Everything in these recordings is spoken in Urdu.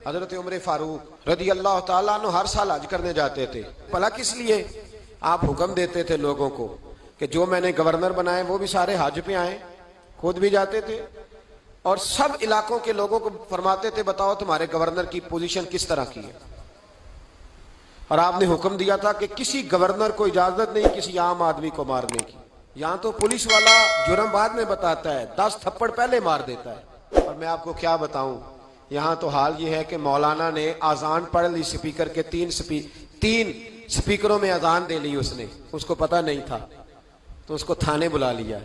حضرت عمر فاروق رضی اللہ تعالیٰ عنہ ہر سال حج کرنے جاتے تھے. بھلا کس لیے؟ آپ حکم دیتے تھے لوگوں کو کہ جو میں نے گورنر بنائے وہ بھی سارے حج پہ آئیں. خود بھی جاتے تھے اور سب علاقوں کے لوگوں کو فرماتے تھے بتاؤ تمہارے گورنر کی پوزیشن کس طرح کی ہے. اور آپ نے حکم دیا تھا کہ کسی گورنر کو اجازت نہیں کسی عام آدمی کو مارنے کی. یہاں تو پولیس والا جرم بعد میں بتاتا ہے, 10 تھپڑ پہلے مار دیتا ہے. اور میں آپ کو کیا بتاؤں, یہاں تو حال یہ ہے کہ مولانا نے اذان پڑھ لی سپیکر کے 3 سپیکروں میں اذان دے لی. اس کو پتہ نہیں تھا تو اس کو تھانے بلا لیا.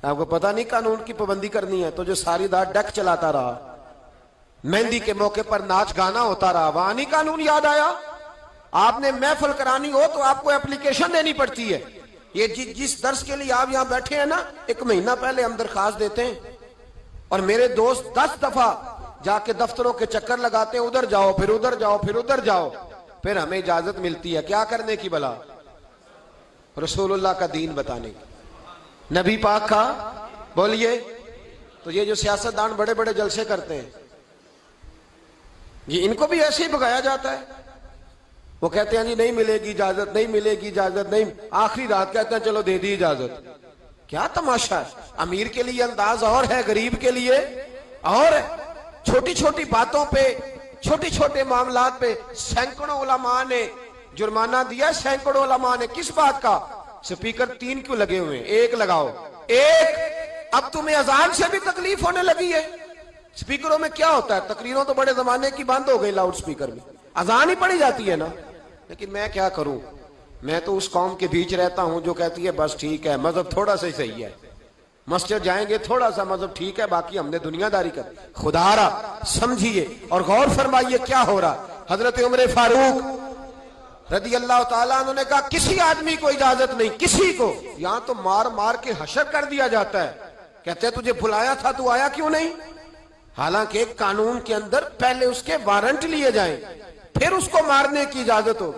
آپ کو پتہ نہیں قانون کی پابندی کرنی ہے تو جو ساری رات ڈیک چلاتا رہا, مہندی کے موقع پر ناچ گانا ہوتا رہا, وہاں نہیں قانون یاد آیا. آپ نے محفل کرانی ہو تو آپ کو اپلیکیشن دینی پڑتی ہے. یہ جس درس کے لیے آپ یہاں بیٹھے ہیں نا, 1 مہینہ پہلے ہم درخواست دیتے ہیں اور میرے دوست 10 دفعہ جا کے دفتروں کے چکر لگاتے ہیں, ادھر جاؤ پھر ادھر جاؤ پھر ادھر جاؤ, پھر ہمیں اجازت ملتی ہے کیا کرنے کی؟ بلا رسول اللہ کا دین بتانے کی, نبی پاک کا. بولیے. تو یہ جو سیاستدان بڑے بڑے جلسے کرتے ہیں یہ ان کو بھی ایسے ہی بگایا جاتا ہے. وہ کہتے ہیں جی نہیں ملے گی اجازت, نہیں ملے گی اجازت, نہیں, آخری رات کہتے ہیں چلو دے دی اجازت. کیا تماشا ہے؟ امیر کے لیے انداز اور ہے, غریب کے لیے اور ہے. چھوٹی چھوٹی باتوں پہ, چھوٹی چھوٹے معاملات پہ سینکڑوں علماء نے جرمانہ دیا. سینکڑوں علماء نے کس بات کا؟ سپیکر 3 کیوں لگے ہوئے ہیں؟ 1 لگاؤ. 1 اب تمہیں اذان سے بھی تکلیف ہونے لگی ہے. سپیکروں میں کیا ہوتا ہے؟ تقریروں تو بڑے زمانے کی بند ہو گئی, لاؤڈ سپیکر میں اذان ہی پڑی جاتی ہے نا. لیکن میں کیا کروں, میں تو اس قوم کے بیچ رہتا ہوں جو کہتی ہے بس ٹھیک ہے مذہب تھوڑا سا ہی صحیح ہے, مسجد جائیں گے تھوڑا سا مذہب ٹھیک ہے, باقی ہم نے دنیا داری کر. خدا را سمجھیے اور غور فرمائیے کیا ہو رہا. حضرت عمر فاروق رضی اللہ تعالیٰ عنہ نے کہا کسی آدمی کو اجازت نہیں, کسی کو. یہاں تو مار مار کے حشر کر دیا جاتا ہے. کہتے ہیں تجھے بلایا تھا تو آیا کیوں نہیں؟ حالانکہ قانون کے اندر پہلے اس کے وارنٹ لیے جائیں پھر اس کو مارنے کی اجازت ہو.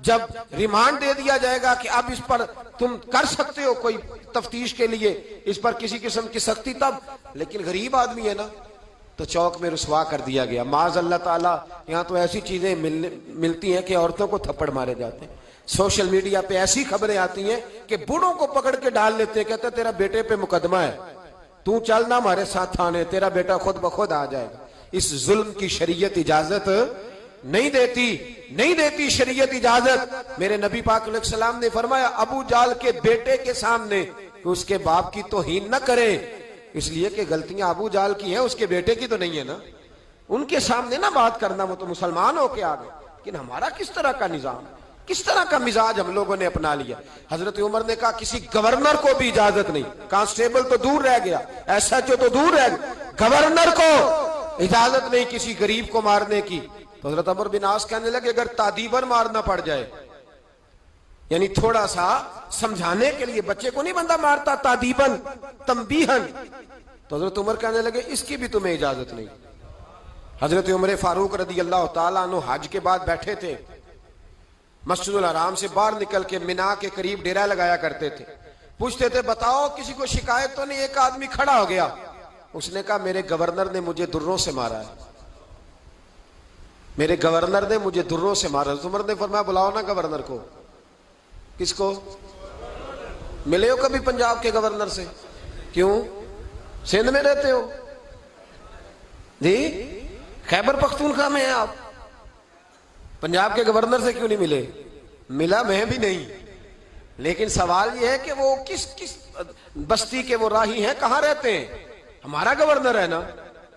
جب ریمانڈ دے دیا جائے گا کہ اب اس پر تم کر سکتے ہو کوئی تفتیش کے لیے, اس پر کسی قسم کی سختی, تب. لیکن غریب آدمی ہے نا تو چوک میں رسوا کر دیا گیا. معاذ اللہ تعالیٰ یہاں تو ایسی چیزیں ملتی ہیں کہ عورتوں کو تھپڑ مارے جاتے ہیں. سوشل میڈیا پہ ایسی خبریں آتی ہیں کہ بوڑھوں کو پکڑ کے ڈال لیتے ہیں, کہتے ہیں تیرا بیٹے پہ مقدمہ ہے, تو چلنا ہمارے ساتھ تھانے, تیرا بیٹا خود بخود آ جائے گا. اس ظلم کی شریعت اجازت نہیں دیتی شریعت اجازت. میرے نبی پاک علیہ السلام نے فرمایا ابو جال کے بیٹے کے سامنے کہ اس کے باپ کی توہین نہ کرے, اس لیے کہ غلطیاں ابو جال کی ہیں, اس کے بیٹے کی تو نہیں ہے نا. ان کے سامنے نہ بات کرنا, وہ تو مسلمان ہو کے آ گئے. لیکن ہمارا کس طرح کا نظام, کس طرح کا مزاج ہم لوگوں نے اپنا لیا. حضرت عمر نے کہا کسی گورنر کو بھی اجازت نہیں. کانسٹیبل تو دور رہ گیا, ایس ایچ او تو دور رہ گیا, گورنر کو اجازت نہیں کسی غریب کو مارنے کی. تو حضرت عمر بن عاص کہنے لگے اگر تادیباً مارنا پڑ جائے, یعنی تھوڑا سا سمجھانے کے لیے, بچے کو نہیں بندہ مارتا, تادیباً تنبیہاً, تو حضرت عمر کہنے لگے اس کی بھی تمہیں اجازت نہیں. حضرت عمر فاروق رضی اللہ تعالیٰ عنہ حج کے بعد بیٹھے تھے, مسجد الحرام سے باہر نکل کے مینا کے قریب ڈیرا لگایا کرتے تھے. پوچھتے تھے بتاؤ کسی کو شکایت تو نہیں؟ ایک آدمی کھڑا ہو گیا, اس نے کہا میرے گورنر نے مجھے دروں سے مارا ہے, میرے گورنر نے مجھے دروں سے مارا. عمر نے فرمایا بلاؤ نا گورنر کو. کس کو؟ ملے ہو کبھی پنجاب کے گورنر سے؟ کیوں؟ سندھ میں رہتے ہو جی, خیبر پختونخوا میں ہیں آپ, پنجاب کے گورنر سے کیوں نہیں ملے؟ ملا میں بھی نہیں, لیکن سوال یہ ہے کہ وہ کس بستی کے وہ راہی ہیں, کہاں رہتے ہیں؟ ہمارا گورنر ہے نا,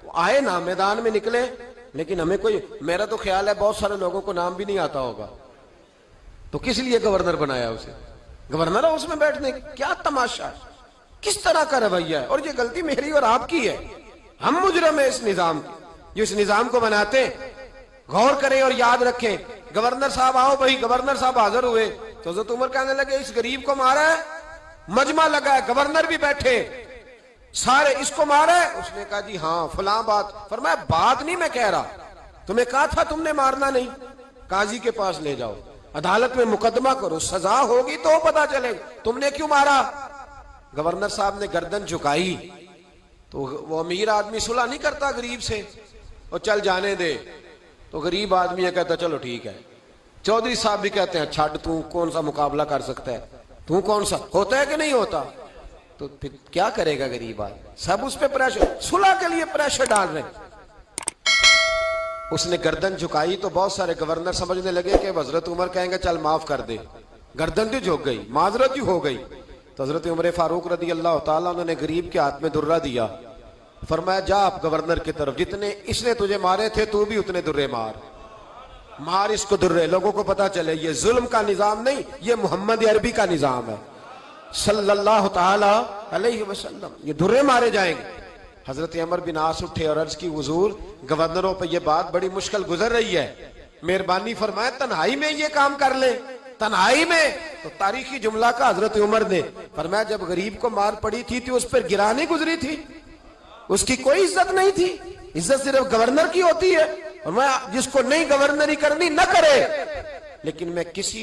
تو آئے نا میدان میں نکلے. لیکن ہمیں کوئی, میرا تو خیال ہے بہت سارے لوگوں کو نام بھی نہیں آتا ہوگا, تو کس لیے گورنر بنایا اسے؟ گورنر ہاؤس میں بیٹھنے, کیا تماشا ہے, کس طرح کا رویہ ہے. اور یہ غلطی میری اور آپ کی ہے, ہم مجرم ہیں اس نظام کی, جو اس نظام کو بناتے. غور کریں اور یاد رکھیں. گورنر صاحب آؤ بھائی, گورنر صاحب حاضر ہوئے تو حضرت عمر کہنے لگے اس غریب کو مارا ہے, مجمع لگا ہے, گورنر بھی بیٹھے, سارے اس کو مارا ہے. اس نے کہا جی ہاں فلاں بات. فرمایا بات نہیں میں کہہ رہا, تمہیں کہا تھا تم نے مارنا نہیں, قاضی کے پاس لے جاؤ, عدالت میں مقدمہ کرو, سزا ہوگی تو پتا چلے گا تم نے کیوں مارا. گورنر صاحب نے گردن جھکائی تو وہ امیر آدمی صلح نہیں کرتا غریب سے, اور چل جانے دے, تو غریب آدمی ہے کہتا چلو ٹھیک ہے. چودھری صاحب بھی کہتے ہیں چھڈ تو کون سا مقابلہ کر سکتا ہے, تو کون سا ہوتا ہے کہ نہیں ہوتا. تو پھر کیا کرے گا غریب آدمی, سب اس پہ پریشر, صلح کے لیے پریشر ڈال رہے ہیں. اس نے گردن جھکائی تو بہت سارے گورنر سمجھنے لگے کہ حضرت عمر کہیں گے چل معاف کر دے, گردن بھی جھک گئی, معذرت ہی ہو گئی. تو حضرت عمر فاروق رضی اللہ تعالیٰ انہوں نے غریب کے ہاتھ میں درہ دیا, فرمایا جا آپ گورنر کی طرف, جتنے اس نے تجھے مارے تھے تو بھی اتنے درے مار اس کو درے, لوگوں کو پتا چلے یہ ظلم کا نظام نہیں, یہ محمد عربی کا نظام ہے صلی اللہ تعالی علیہ وسلم, یہ درے مارے جائیں گے. حضرت عمر بن عاص اٹھے اور عرض کی حضور گورنروں پہ یہ بات بڑی مشکل گزر رہی ہے, مہربانی فرمائے تنہائی میں یہ کام کر لیں, تنہائی میں. تو تاریخی جملہ کا حضرت عمر نے فرمایا جب غریب کو مار پڑی تھی تو اس پر گرانی گزری تھی, اس کی کوئی عزت نہیں تھی, عزت صرف گورنر کی ہوتی ہے. اور میں جس کو نہیں گورنری کرنی نہ کرے, لیکن میں کسی